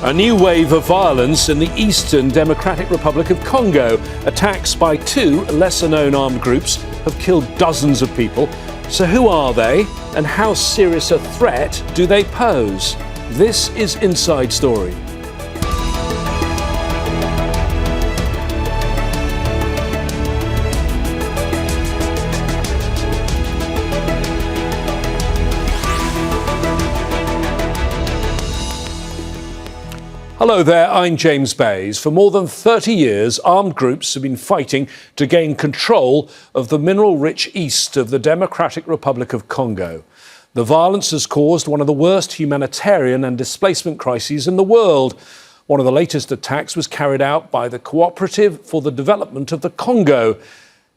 A new wave of violence in the eastern Democratic Republic of Congo. Attacks by two lesser-known armed groups have killed dozens of people. So who are they, and how serious a threat do they pose? This is Inside Story. Hello there, I'm James Bays. For more than 30 years, armed groups have been fighting to gain control of the mineral-rich east of the Democratic Republic of Congo. The violence has caused one of the worst humanitarian and displacement crises in the world. One of the latest attacks was carried out by the Cooperative for the Development of the Congo.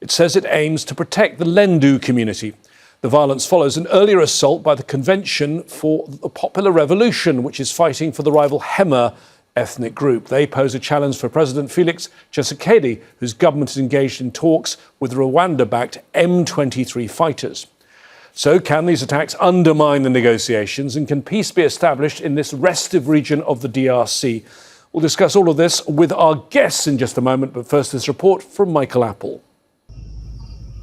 It says it aims to protect the Lendu community. The violence follows an earlier assault by the Convention for the Popular Revolution, which is fighting for the rival Hema ethnic group. They pose a challenge for President Felix Tshisekedi, whose government is engaged in talks with Rwanda-backed M23 fighters. So can these attacks undermine the negotiations, and can peace be established in this restive region of the DRC? We'll discuss all of this with our guests in just a moment, but first this report from Michael Apple.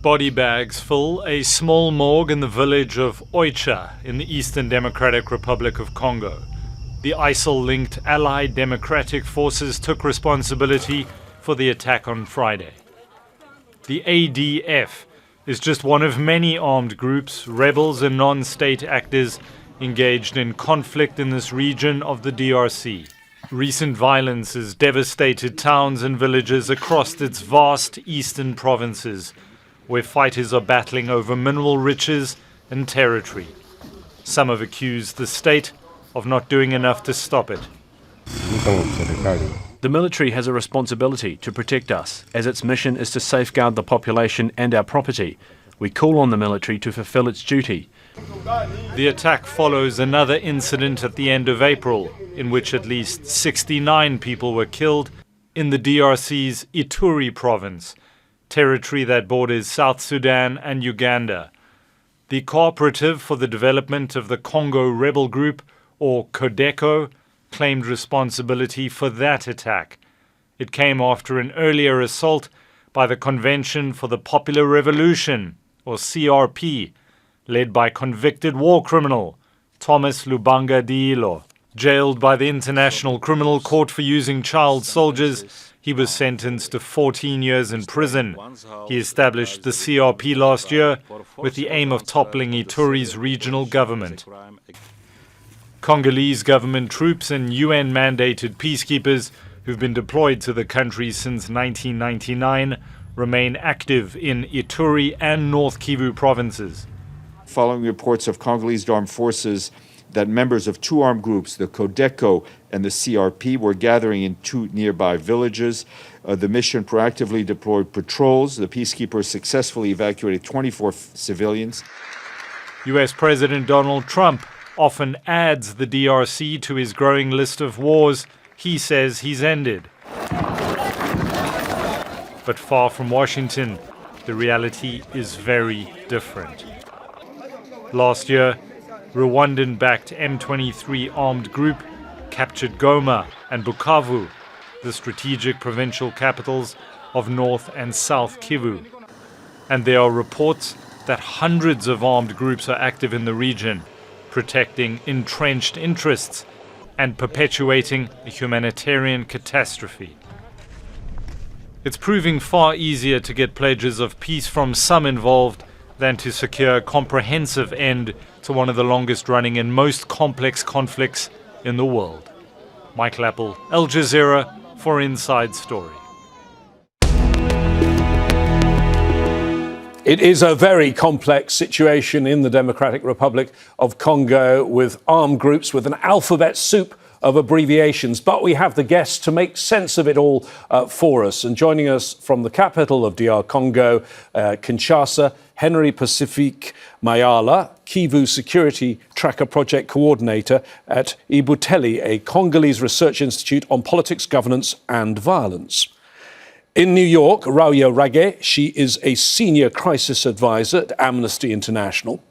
Body bags fill a small morgue in the village of Oicha in the Eastern Democratic Republic of Congo. The ISIL-linked Allied Democratic Forces took responsibility for the attack on Friday. The ADF is just one of many armed groups, rebels and non-state actors engaged in conflict in this region of the DRC. Recent violence has devastated towns and villages across its vast eastern provinces, where fighters are battling over mineral riches and territory. Some have accused the state of not doing enough to stop it. The military has a responsibility to protect us, as its mission is to safeguard the population and our property. We call on the military to fulfill its duty. The attack follows another incident at the end of April, in which at least 69 people were killed in the DRC's Ituri province, territory that borders South Sudan and Uganda. The Cooperative for the Development of the Congo rebel group, or CODECO, claimed responsibility for that attack. It came after an earlier assault by the Convention for the Popular Revolution, or CRP, led by convicted war criminal Thomas Lubanga Diilo. Jailed by the International Criminal Court for using child soldiers, he was sentenced to 14 years in prison. He established the CRP last year with the aim of toppling Ituri's regional government. Congolese government troops and UN-mandated peacekeepers who've been deployed to the country since 1999 remain active in Ituri and North Kivu provinces. Following reports of Congolese armed forces that members of two armed groups, the CODECO and the CRP, were gathering in two nearby villages, the mission proactively deployed patrols. The peacekeepers successfully evacuated 24 civilians. U.S. President Donald Trump often adds the DRC to his growing list of wars he says he's ended. But far from Washington, the reality is very different. Last year, Rwandan-backed M23 armed group captured Goma and Bukavu, the strategic provincial capitals of North and South Kivu. And there are reports that hundreds of armed groups are active in the region, protecting entrenched interests and perpetuating a humanitarian catastrophe. It's proving far easier to get pledges of peace from some involved than to secure a comprehensive end to one of the longest-running and most complex conflicts in the world. Michael Apple, Al Jazeera, for Inside Story. It is a very complex situation in the Democratic Republic of Congo, with armed groups with an alphabet soup of abbreviations. But we have the guests to make sense of it all for us. And joining us from the capital of DR Congo, Kinshasa, Henry-Pacifique Mayala, Kivu Security Tracker Project Coordinator at Ebuteli, a Congolese research institute on politics, governance and violence. In New York, Rauya Rage, she is a senior crisis advisor at Amnesty International.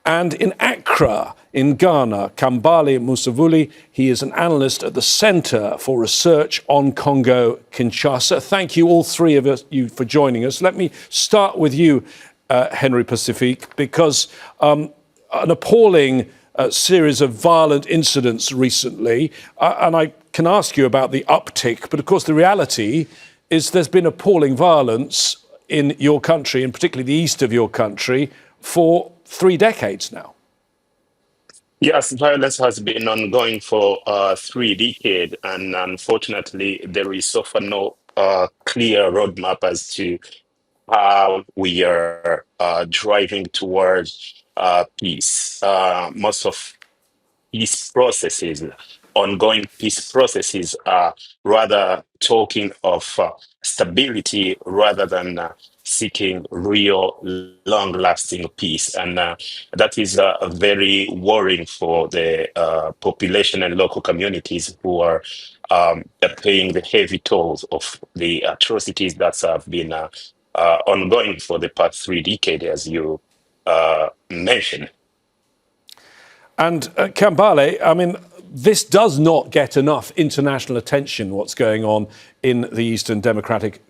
And in Accra, in Ghana. Kambale Musavuli, he is an analyst at the Centre for Research on Congo-Kinshasa. Thank you, all three of you, for joining us. Let me start with you, Henry-Pacifique, because an appalling series of violent incidents recently, and I can ask you about the uptick, but of course the reality is there's been appalling violence in your country, and particularly the east of your country, for 3 decades now. Yes, violence has been ongoing for 3 decades, and unfortunately, there is so far no clear roadmap as to how we are driving towards peace. Most of peace processes, ongoing peace processes, are rather talking of stability rather than seeking real long-lasting peace. And that is very worrying for the population and local communities who are paying the heavy tolls of the atrocities that have been ongoing for the past 3 decades, as you mentioned. And Kambale, I mean, this does not get enough international attention, what's going on in the Eastern Democratic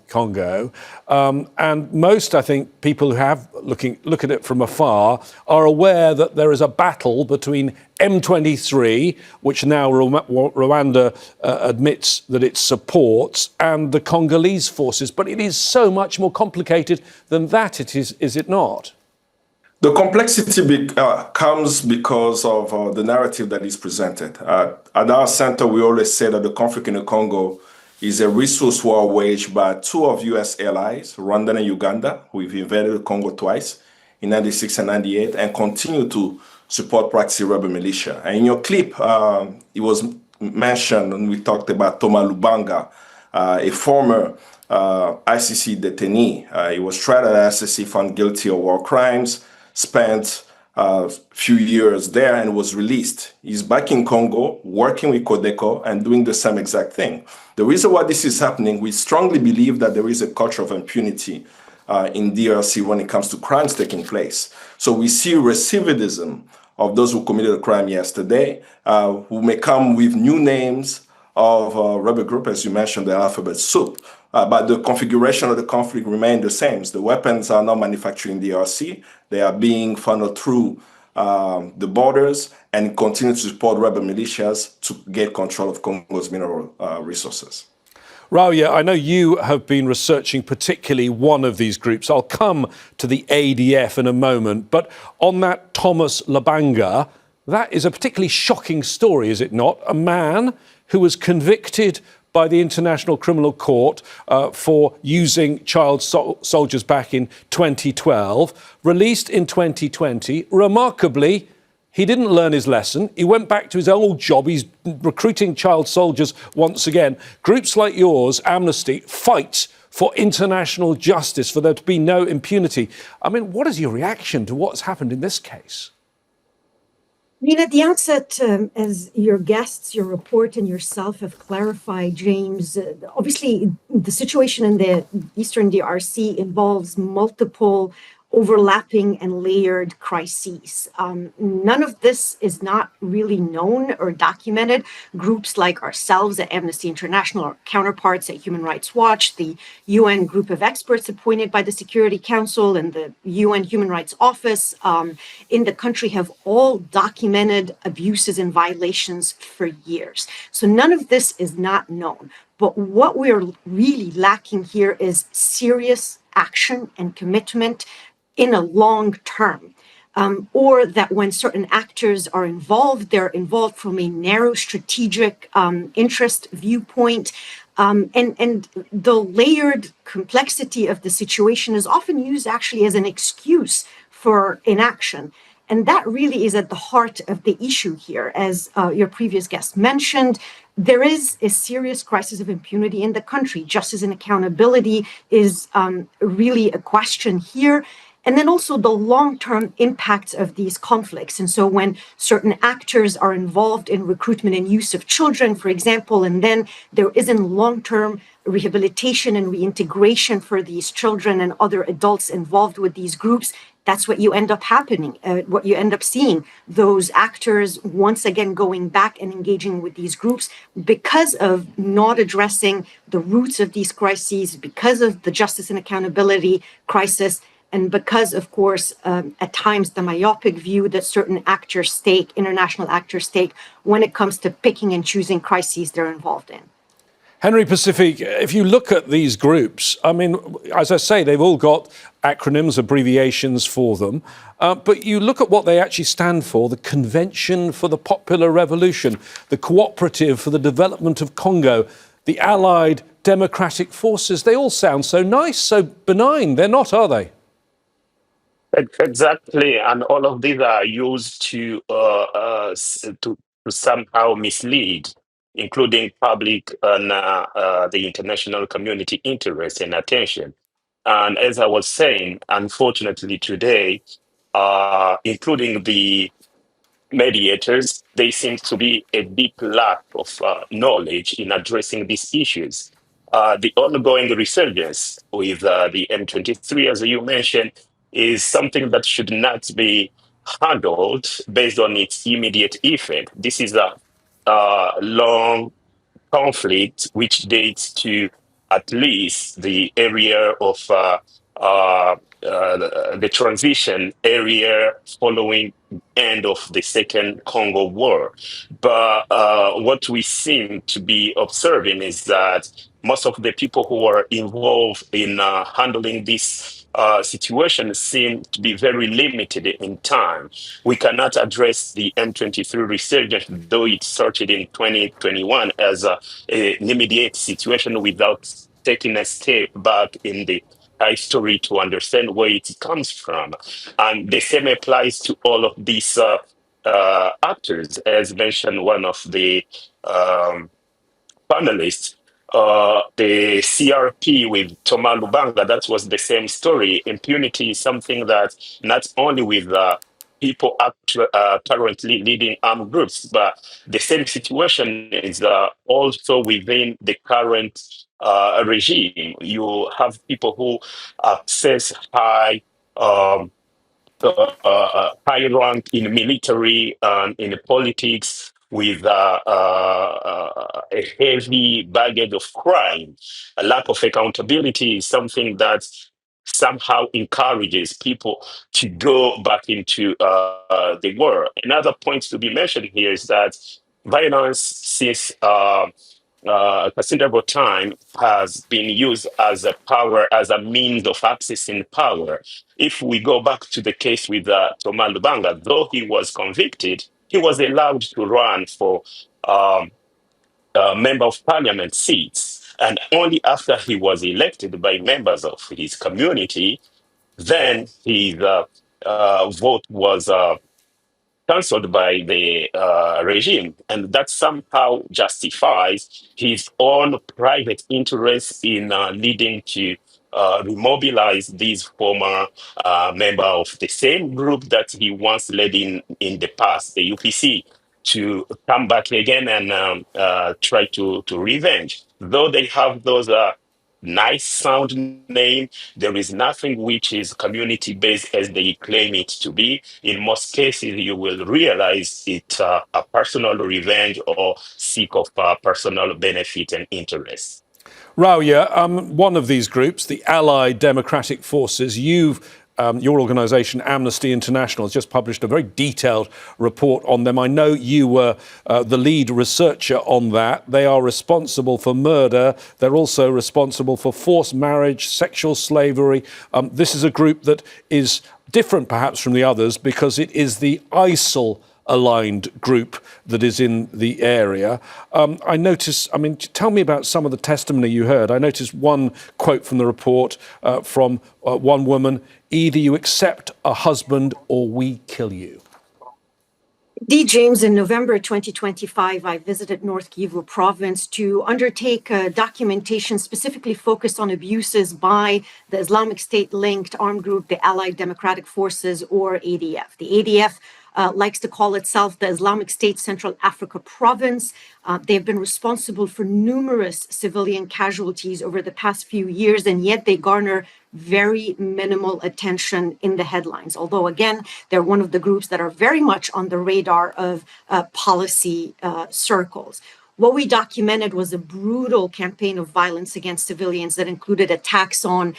Congo. And most, I think, people who have look at it from afar are aware that there is a battle between M23, which now Rwanda admits that it supports, and the Congolese forces. But it is so much more complicated than that, is it not? The complexity comes because of the narrative that is presented. At our center, we always say that the conflict in the Congo is a resource war waged by 2 of U.S. allies, Rwanda and Uganda. We've invaded the Congo twice, in 96 and 98, and continue to support practicing rebel militia. And in your clip, it was mentioned, and we talked about Thomas Lubanga, a former ICC detainee. He was tried at ICC, found guilty of war crimes, spent a few years there and was released. He's back in Congo, working with CODECO and doing the same exact thing. The reason why this is happening, we strongly believe that there is a culture of impunity in DRC when it comes to crimes taking place. So we see recidivism of those who committed a crime yesterday, who may come with new names of rebel group, as you mentioned, the alphabet soup. But the configuration of the conflict remains the same. The weapons are not manufactured in DRC. They are being funneled through the borders and continue to support rebel militias to get control of Congo's mineral resources. Rauya, I know you have been researching particularly one of these groups. I'll come to the ADF in a moment. But on that Thomas Lubanga, that is a particularly shocking story, is it not? A man who was convicted by the International Criminal Court for using child soldiers back in 2012, released in 2020. Remarkably, he didn't learn his lesson. He went back to his old job. He's recruiting child soldiers once again. Groups like yours, Amnesty, fight for international justice, for there to be no impunity. I mean, what is your reaction to what's happened in this case? I mean, at the outset, as your guests, your report, and yourself have clarified, James, obviously the situation in the Eastern DRC involves multiple overlapping and layered crises. None of this is not really known or documented. Groups like ourselves at Amnesty International, our counterparts at Human Rights Watch, the UN group of experts appointed by the Security Council and the UN Human Rights Office in the country have all documented abuses and violations for years. So none of this is not known. But what we're really lacking here is serious action and commitment in a long term, or that when certain actors are involved, they're involved from a narrow strategic interest viewpoint. And the layered complexity of the situation is often used actually as an excuse for inaction. And that really is at the heart of the issue here. As your previous guest mentioned, there is a serious crisis of impunity in the country. Justice and accountability is really a question here. And then also the long-term impacts of these conflicts. And so when certain actors are involved in recruitment and use of children, for example, and then there isn't long-term rehabilitation and reintegration for these children and other adults involved with these groups, that's what you end up what you end up seeing. Those actors once again going back and engaging with these groups because of not addressing the roots of these crises, because of the justice and accountability crisis, and because, of course, at times the myopic view that certain actors take, international actors take, when it comes to picking and choosing crises they're involved in. Henry-Pacifique, if you look at these groups, I mean, as I say, they've all got acronyms, abbreviations for them. But you look at what they actually stand for: the Convention for the Popular Revolution, the Cooperative for the Development of Congo, the Allied Democratic Forces. They all sound so nice, so benign. They're not, are they? Exactly, and all of these are used to somehow mislead, including public and the international community interest and attention. And as I was saying, unfortunately today, including the mediators, there seems to be a deep lack of knowledge in addressing these issues. The ongoing resurgence with the M23, as you mentioned, is something that should not be handled based on its immediate effect. This is a long conflict which dates to at least the area of the transition area following end of the Second Congo War. But what we seem to be observing is that most of the people who are involved in handling this situation seem to be very limited in time. We cannot address the M23 resurgence, though it started in 2021, as an immediate situation without taking a step back in the history to understand where it comes from. And the same applies to all of these actors, as mentioned one of the panelists. The CRP with Thomas Lubanga, that was the same story. Impunity is something that not only with people currently leading armed groups, but the same situation is also within the current regime. You have people who access high rank in military and in politics with a heavy baggage of crime. A lack of accountability is something that somehow encourages people to go back into the war. Another point to be mentioned here is that violence since considerable time has been used as a power, as a means of accessing power. If we go back to the case with Thomas Lubanga, though he was convicted, he was allowed to run for member of parliament seats. And only after he was elected by members of his community, then his vote was cancelled by the regime, and that somehow justifies his own private interest in leading to remobilize these former member of the same group that he once led in the past, the UPC, to come back again and try to revenge. Though they have those nice sound name, there is nothing which is community based as they claim it to be. In most cases, you will realize it's a personal revenge or seek of personal benefit and interest. Rauya, one of these groups, the Allied Democratic Forces, your organisation, Amnesty International, has just published a very detailed report on them. I know you were the lead researcher on that. They are responsible for murder. They're also responsible for forced marriage, sexual slavery. This is a group that is different perhaps from the others because it is the ISIL aligned group that is in the area. I noticed, tell me about some of the testimony you heard. I noticed one quote from the report from one woman: "Either you accept a husband or we kill you." Indeed, James, in November 2025, I visited North Kivu province to undertake a documentation specifically focused on abuses by the Islamic State-linked armed group, the Allied Democratic Forces, or ADF. The ADF likes to call itself the Islamic State Central Africa Province. They've been responsible for numerous civilian casualties over the past few years, and yet they garner very minimal attention in the headlines. Although, again, they're one of the groups that are very much on the radar of policy circles. What we documented was a brutal campaign of violence against civilians that included attacks on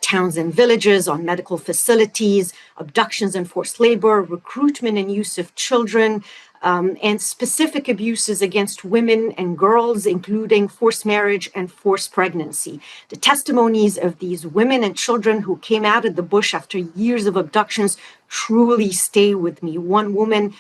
towns and villages, on medical facilities, abductions and forced labor, recruitment and use of children, and specific abuses against women and girls, including forced marriage and forced pregnancy. The testimonies of these women and children who came out of the bush after years of abductions truly stay with me. One woman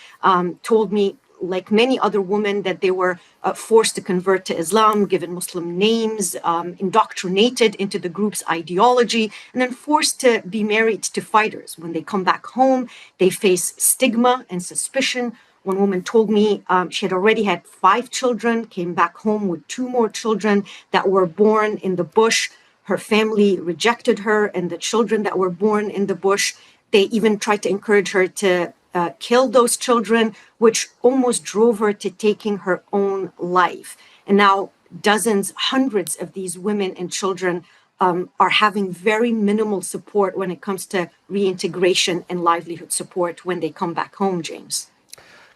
told me, like many other women, that they were forced to convert to Islam, given Muslim names, indoctrinated into the group's ideology, and then forced to be married to fighters. When they come back home, they face stigma and suspicion. One woman told me she had already had 5 children, came back home with 2 more children that were born in the bush. Her family rejected her, and the children that were born in the bush, they even tried to encourage her to kill those children, which almost drove her to taking her own life. And now dozens, hundreds of these women and children are having very minimal support when it comes to reintegration and livelihood support when they come back home, James.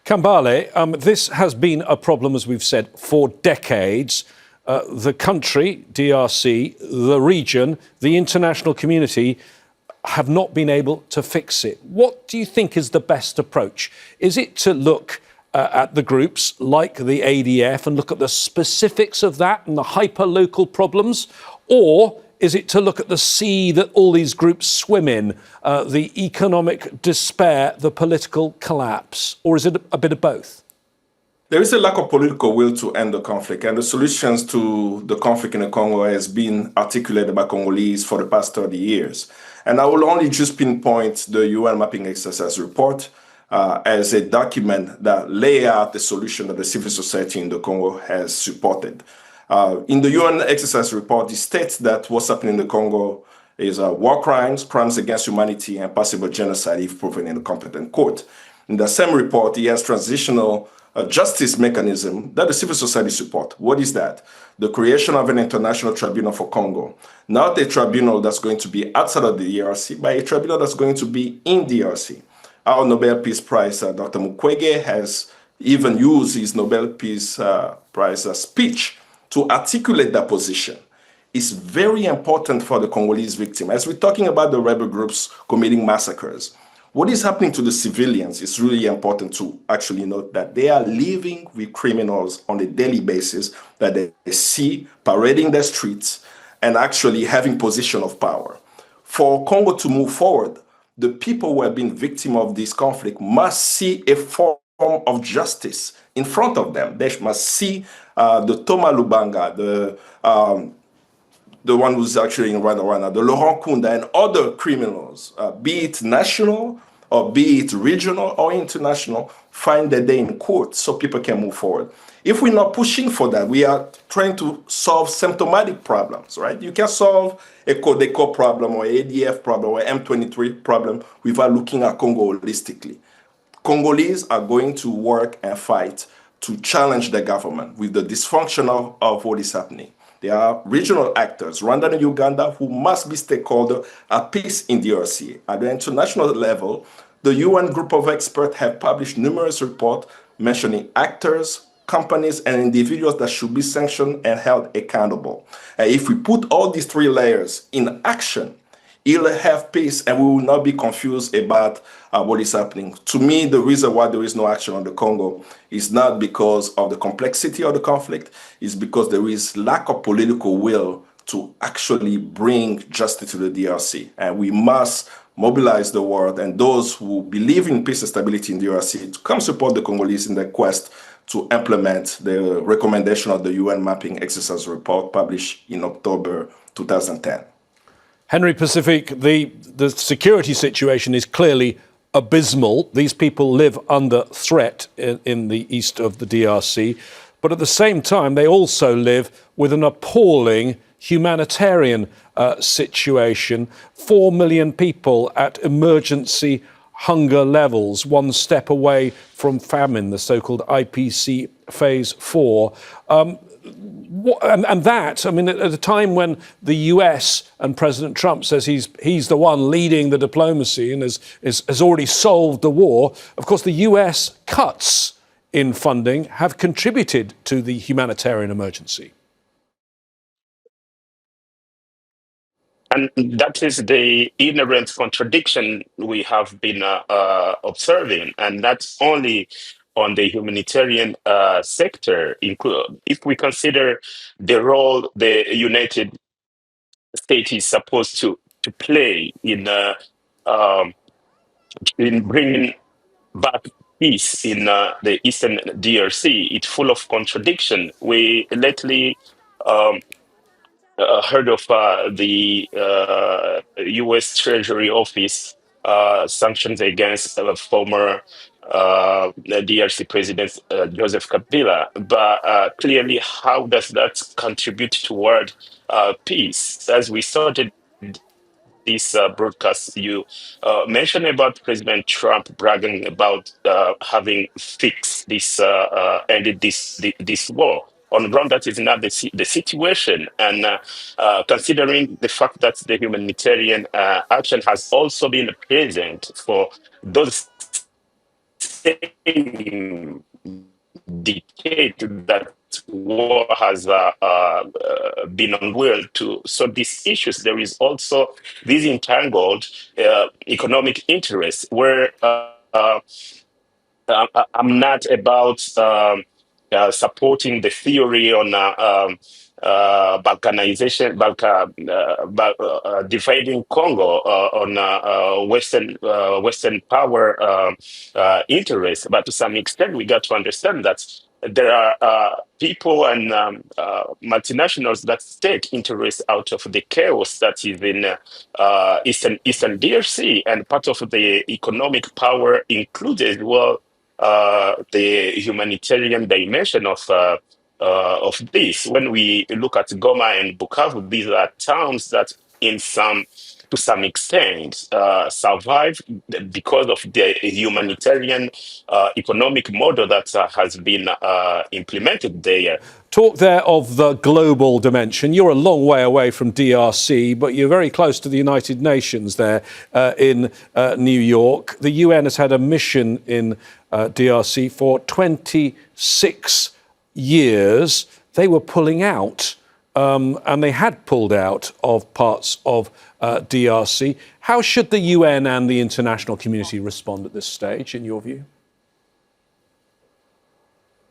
Kambale, this has been a problem, as we've said, for decades. The country, DRC, the region, the international community have not been able to fix it. What do you think is the best approach? Is it to look at the groups like the ADF and look at the specifics of that and the hyper-local problems? Or is it to look at the sea that all these groups swim in, the economic despair, the political collapse? Or is it a bit of both? There is a lack of political will to end the conflict, and the solutions to the conflict in the Congo has been articulated by Congolese for the past 30 years. And I will only just pinpoint the UN Mapping Exercise report as a document that lays out the solution that the civil society in the Congo has supported. In the UN Exercise report, it states that what's happening in the Congo is war crimes, crimes against humanity, and possible genocide if proven in a competent court. In the same report, it has transitional justice mechanism that the civil society support. What is that? The creation of an international tribunal for Congo. Not a tribunal that's going to be outside of the DRC, but a tribunal that's going to be in DRC. Our Nobel Peace Prize, Dr. Mukwege, has even used his Nobel Peace Prize speech to articulate that position. It's very important for the Congolese victim. As we're talking about the rebel groups committing massacres, what is happening to the civilians is really important to actually note that they are living with criminals on a daily basis that they see parading the streets and actually having position of power. For Congo to move forward, the people who have been victim of this conflict must see a form of justice in front of them. They must see the Thomas Lubanga, the one who's actually in Rwanda, the Laurent Kunda, and other criminals, be it national or be it regional or international, find their day in court so people can move forward. If we're not pushing for that, we are trying to solve symptomatic problems, right? You can solve a CODECO problem or ADF problem or M23 problem without looking at Congo holistically. Congolese are going to work and fight to challenge the government with the dysfunction of what is happening. There are regional actors, Rwanda and Uganda, who must be stakeholders at peace in DRC. At the international level, the UN group of experts have published numerous reports mentioning actors, companies, and individuals that should be sanctioned and held accountable. And if we put all these 3 layers in action, it'll have peace and we will not be confused about what is happening. To me, the reason why there is no action on the Congo is not because of the complexity of the conflict, it's because there is lack of political will to actually bring justice to the DRC. And we must mobilize the world and those who believe in peace and stability in DRC to come support the Congolese in their quest to implement the recommendation of the UN Mapping Exercise report published in October 2010. Henry-Pacifique, the security situation is clearly abysmal. These people live under threat in the east of the DRC. But at the same time, they also live with an appalling humanitarian situation. 4 million people at emergency hunger levels, one step away from famine, the so-called IPC Phase 4. And that, I mean, at a time when the US and President Trump says he's the one leading the diplomacy and has already solved the war, of course, the US cuts in funding have contributed to the humanitarian emergency. And that is the inherent contradiction we have been observing, and that's only on the humanitarian sector. If we consider the role the United States is supposed to play um, in bringing back peace in the Eastern DRC, it's full of contradiction. We lately heard of the U.S. Treasury Office sanctions against former DRC President Joseph Kabila. But clearly, how does that contribute toward peace? As we started this broadcast, you mentioned about President Trump bragging about having fixed this, ended this war. On the ground, that is not the situation. And considering the fact that the humanitarian action has also been present for those same decade that war has been unwilling to solve these issues, there is also this entangled economic interests where I'm not about supporting the theory on balkanization, dividing Congo on Western power interests. But to some extent, we got to understand that there are people and multinationals that take interest out of the chaos that is in Eastern DRC, and part of the economic power includes as well the humanitarian dimension of this. When we look at Goma and Bukavu, these are towns that, to some extent, survive because of the humanitarian economic model that has been implemented there. Talk there of the global dimension. You're a long way away from DRC, but you're very close to the United Nations there in New York. The UN has had a mission in DRC for 26 years. They were pulling out, and they had pulled out of parts of DRC. How should the UN and the international community respond at this stage, in your view?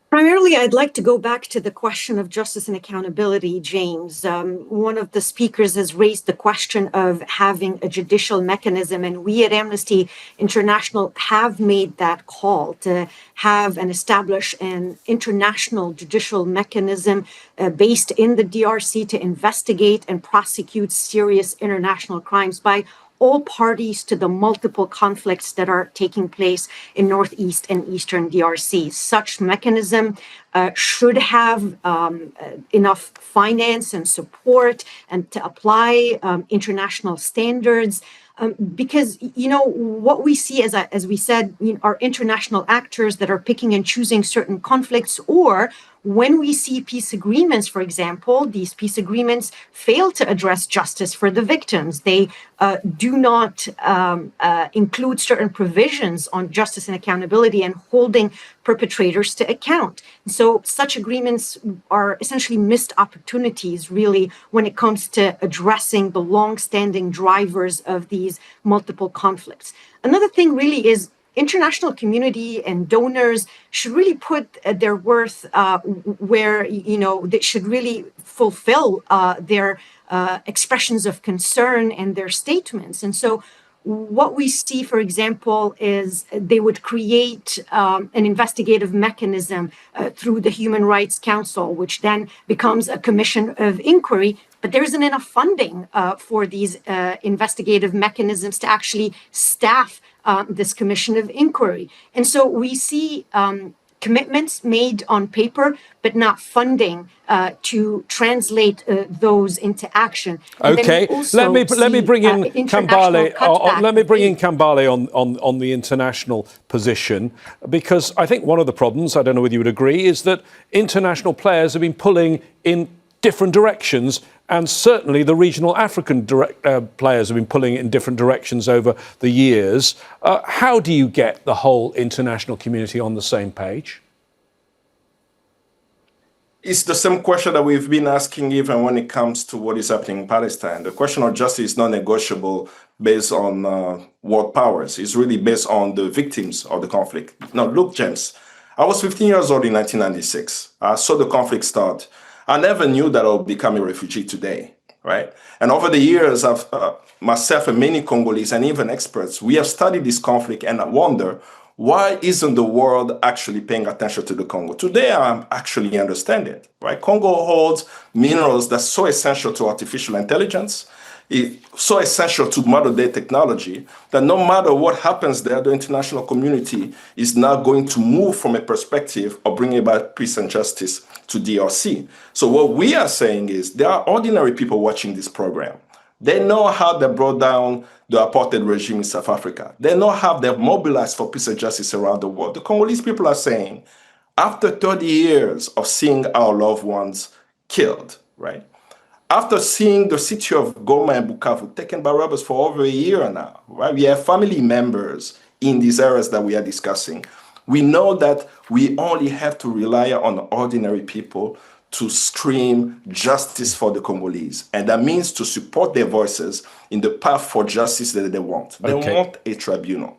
Primarily, I'd like to go back to the question of justice and accountability, James. One of the speakers has raised the question of having a judicial mechanism, and we at Amnesty International have made that call to have and establish an international judicial mechanism based in the DRC to investigate and prosecute serious international crimes by all parties to the multiple conflicts that are taking place in Northeast and Eastern DRC. Such mechanism should have enough finance and support and to apply international standards. Because, you know, what we see, as we said, are international actors that are picking and choosing certain conflicts, or when we see peace agreements, for example, these peace agreements fail to address justice for the victims. They do not include certain provisions on justice and accountability and holding perpetrators to account. So such agreements are essentially missed opportunities, really, when it comes to addressing the long-standing drivers of these multiple conflicts. Another thing really is international community and donors should really put their worth where, you know, they should really fulfill their expressions of concern and their statements. And so what we see, for example, is they would create an investigative mechanism through the Human Rights Council, which then becomes a commission of inquiry. But there isn't enough funding for these investigative mechanisms to actually staff this commission of inquiry. And so we see commitments made on paper, but not funding to translate those into action. And Okay, let me bring in Kambale. Let me bring in Kambale on the international position, because I think one of the problems, I don't know whether you would agree, is that international players have been pulling in different directions, and certainly the regional African players have been pulling in different directions over the years. How do you get the whole international community on the same page? It's the same question that we've been asking even when it comes to what is happening in Palestine. The question of justice is not negotiable based on world powers. It's really based on the victims of the conflict. Now, look, James, I was 15 years old in 1996. I saw the conflict start. I never knew that I would become a refugee today, right? And over the years, I've myself and many Congolese and even experts, we have studied this conflict, and I wonder, why isn't the world actually paying attention to the Congo? Today, I'm actually understanding it, right? Congo holds minerals that's so essential to artificial intelligence, it's so essential to modern-day technology, that no matter what happens there, the international community is now going to move from a perspective of bringing about peace and justice to DRC. So what we are saying is there are ordinary people watching this program. They know how they brought down the apartheid regime in South Africa. They know how they've mobilized for peace and justice around the world. The Congolese people are saying, after 30 years of seeing our loved ones killed, right? After seeing the city of Goma and Bukavu taken by robbers for over a year now, right? We have family members in these areas that we are discussing. We know that we only have to rely on ordinary people to scream justice for the Congolese. And that means to support their voices in the path for justice that they want. They want a tribunal.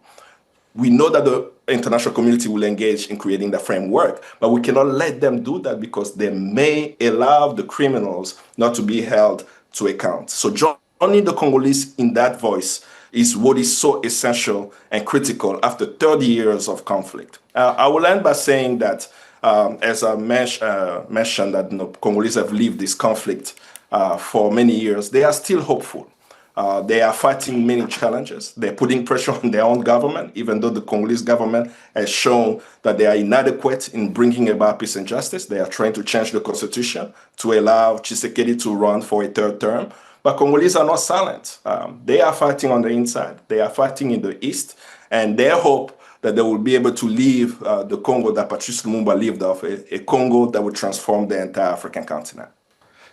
We know that the international community will engage in creating the framework, but we cannot let them do that because they may allow the criminals not to be held to account. So joining the Congolese in that voice is what is so essential and critical after 30 years of conflict. I will end by saying that, as I mentioned, that Congolese have lived this conflict for many years. They are still hopeful. They are fighting many challenges. They're putting pressure on their own government, even though the Congolese government has shown that they are inadequate in bringing about peace and justice. They are trying to change the constitution to allow Tshisekedi to run for a third term. But Congolese are not silent. They are fighting on the inside. They are fighting in the east. And their hope that they will be able to leave the Congo that Patrice Lumumba lived off, a Congo that would transform the entire African continent.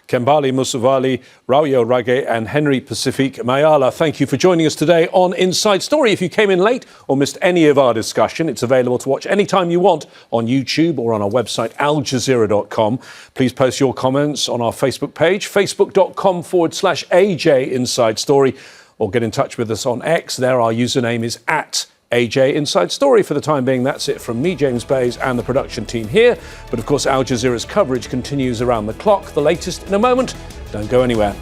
Kambale Musavali, Rauyo Rage and Henry-Pacifique Mayala, thank you for joining us today on Inside Story. If you came in late or missed any of our discussion, it's available to watch anytime you want on YouTube or on our website, aljazeera.com. Please post your comments on our Facebook page, facebook.com/AJ Inside Story, or get in touch with us on X. There our username is @AJ Inside Story. For the time being, that's it from me, James Bays, and the production team here. But of course, Al Jazeera's coverage continues around the clock. The latest in a moment. Don't go anywhere.